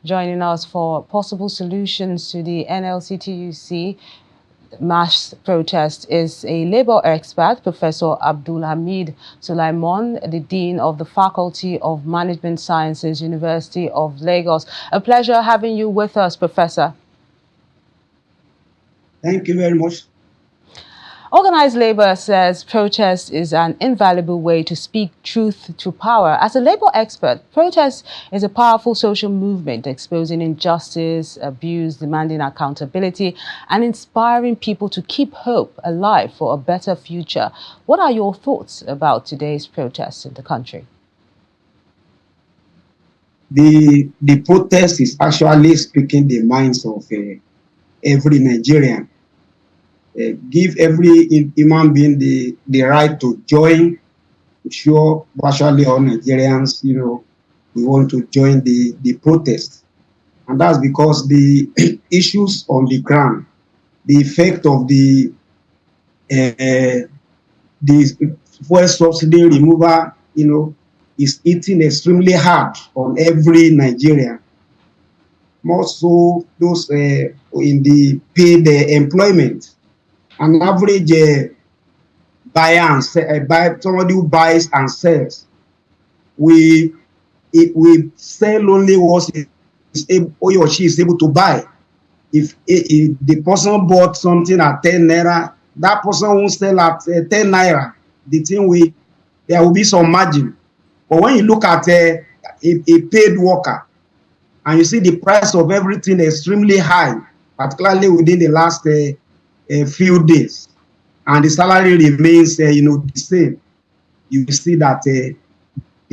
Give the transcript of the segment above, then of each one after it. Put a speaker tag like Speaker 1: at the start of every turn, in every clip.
Speaker 1: joining us for possible solutions to the NLC TUC mass protest is a labor expert, Professor Abdulhamid Sulaiman, the Dean of the Faculty of Management Sciences, University of Lagos. A pleasure having you with us, Professor.
Speaker 2: Thank you very much.
Speaker 1: Organized labor says protest is an invaluable way to speak truth to power. As a labor expert, protest is a powerful social movement exposing injustice, abuse, demanding accountability, and inspiring people to keep hope alive for a better future. What are your thoughts about today's protests in the country?
Speaker 2: The protest is actually speaking the minds of every Nigerian. Give every human being the right to join. I'm sure virtually all Nigerians, we want to join the protest. And that's because the issues on the ground, the effect of the fuel subsidy removal, is eating extremely hard on every Nigerian. More so those in the paid employment. An average buyer and somebody who buys and sells, we sell only what he or she is able to buy. If the person bought something at 10 naira, that person won't sell at 10 naira. There will be some margin. But when you look at a paid worker and you see the price of everything extremely high, particularly within the last a few days, and the salary remains the same, you see that the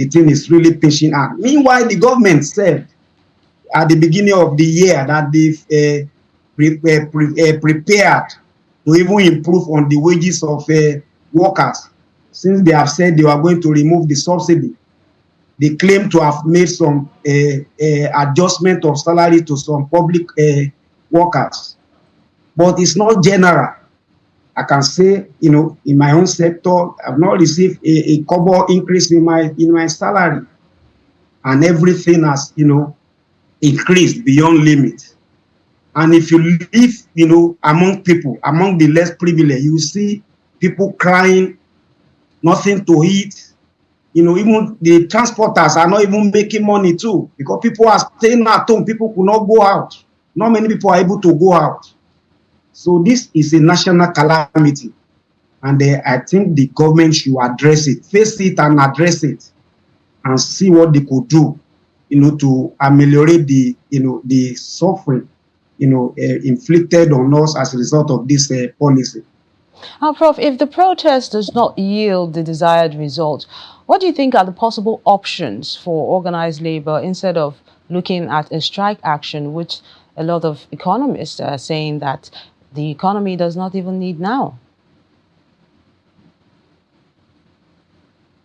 Speaker 2: thing is really pinching out. Meanwhile, the government said at the beginning of the year that they've prepared to even improve on the wages of workers, since they have said they are going to remove the subsidy. They claim to have made some adjustment of salary to some public workers. But it's not general. I can say, in my own sector, I've not received a kobo increase in my salary, and everything has, increased beyond limit. And if you live, among people, among the less privileged, you see people crying, nothing to eat. Even the transporters are not even making money too, because people are staying at home. People could not go out. Not many people are able to go out. So this is a national calamity, and I think the government should address it, face it and address it, and see what they could do, to ameliorate the suffering, inflicted on us as a result of this policy.
Speaker 1: Prof, if the protest does not yield the desired result, what do you think are the possible options for organized labor instead of looking at a strike action, which a lot of economists are saying that the economy does not even need now?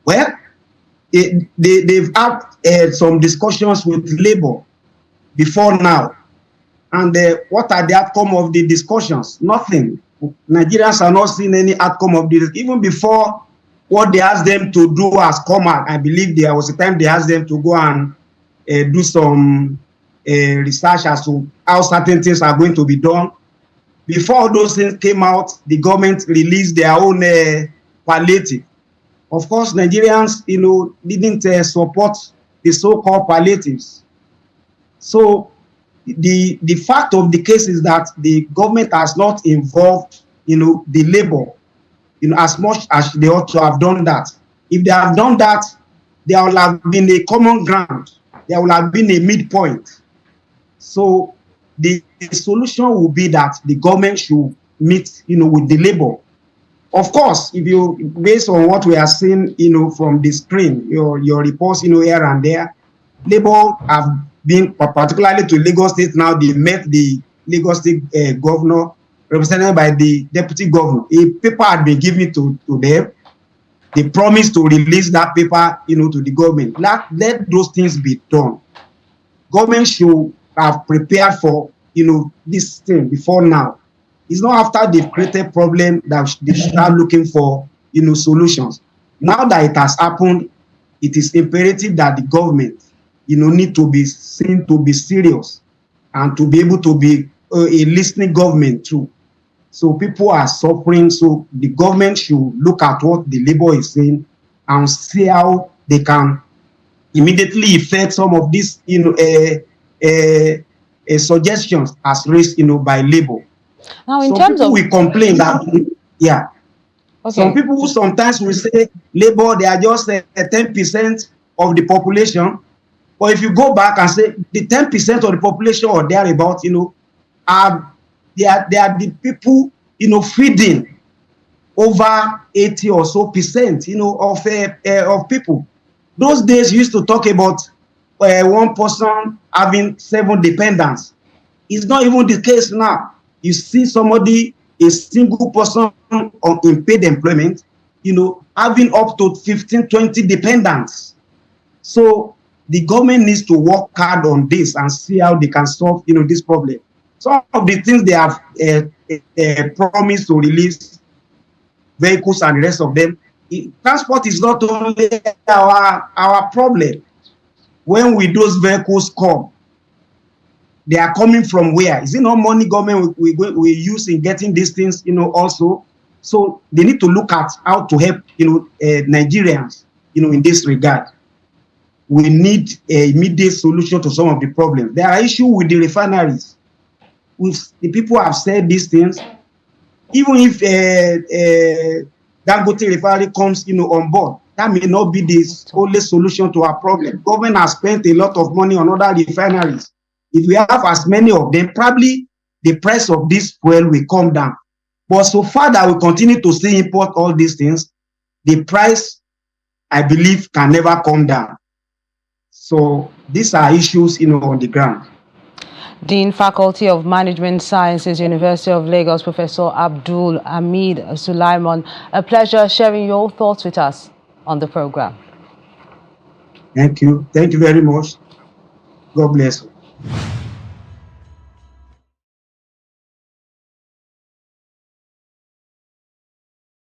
Speaker 2: Well, they've had some discussions with labor before now. And what are the outcome of the discussions? Nothing. Nigerians are not seeing any outcome of this. Even before what they asked them to do has come out, I believe there was a time they asked them to go and do some research as to how certain things are going to be done. Before those things came out, the government released their own palliative. Of course, Nigerians, didn't support the so-called palliatives. So the fact of the case is that the government has not involved, the labor, as much as they ought to have done that. If they have done that, there will have been a common ground. There will have been a midpoint. So the solution will be that the government should meet, with the labor. Of course, based on what we are seeing, from the screen, your reports, here and there, labor have been, particularly to Lagos State now, they met the Lagos State governor, represented by the deputy governor. A paper had been given to them. They promised to release that paper, to the government. Let those things be done. Government should have prepared for, this thing before now. It's not after they've created problem that they start looking for, solutions. Now that it has happened, it is imperative that the government need to be seen to be serious and to be able to be a listening government too. So people are suffering. So the government should look at what the labor is saying and see how they can immediately effect some of these, suggestions as raised, by labor.
Speaker 1: Now, in
Speaker 2: Some
Speaker 1: terms
Speaker 2: people
Speaker 1: of
Speaker 2: will complain that, yeah.
Speaker 1: okay,
Speaker 2: Some people sometimes will say labor, they are just 10% of the population. But if you go back and say the 10% of the population or thereabout, they are the people, feeding over 80 or so percent, of people. Those days you used to talk about one person having 7 dependents. It's not even the case now. You see somebody, a single person in paid employment, having up to 15, 20 dependents. So the government needs to work hard on this and see how they can solve, this problem. Some of the things they have promised to release, vehicles and the rest of them, transport is not only our problem. When those vehicles come, they are coming from where? Is it not money government we use in getting these things, also? So they need to look at how to help, Nigerians, in this regard. We need an immediate solution to some of the problems. There are issues with the refineries. The people have said these things. Even if Dangote refinery comes, on board, that may not be the only solution to our problem. Government has spent a lot of money on other refineries. If we have as many of them, probably the price of this fuel will come down. But so far that we continue to still import all these things, the price, I believe, can never come down. So these are issues, on the ground.
Speaker 1: Dean, Faculty of Management Sciences, University of Lagos, Professor Abdul Hamid Sulaiman. A pleasure sharing your thoughts with us on the program.
Speaker 2: Thank you. Thank you very much. God bless you.